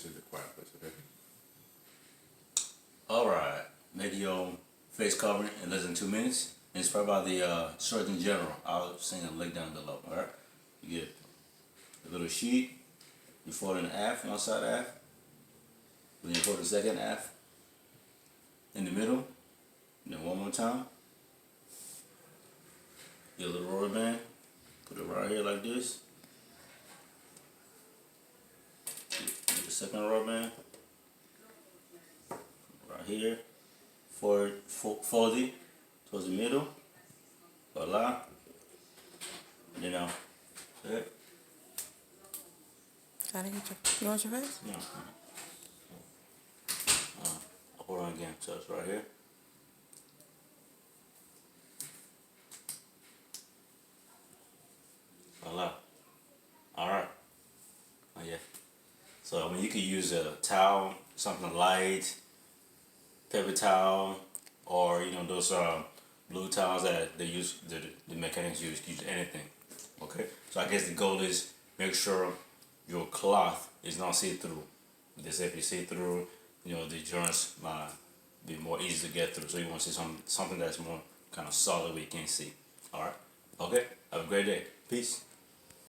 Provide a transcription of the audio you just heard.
this is the quiet place, okay? Alright, make your face covering in less than 2 minutes. And it's probably about the Surgeon General. I'll send a link down below, alright? You get a little sheet, you fold it in half, one side half, then you fold the second half in the middle, and then one more time. Get a little rubber band, put it right here like this. Get the second rubber band, right here, fold it towards the middle, voila. And then okay. Gotta get you want your face? Yeah. I'll put it on again, so it's right here. Voila. Alright. Oh yeah. So I mean you could use a towel, something light, paper towel, or you know those blue towels that they use the mechanics use anything. Okay? So I guess the goal is make sure your cloth is not see-through. Because if you see through, you know, the joints might be more easy to get through. So you want to see something that's more kind of solid where you can see. Alright? Okay? Have a great day. Peace.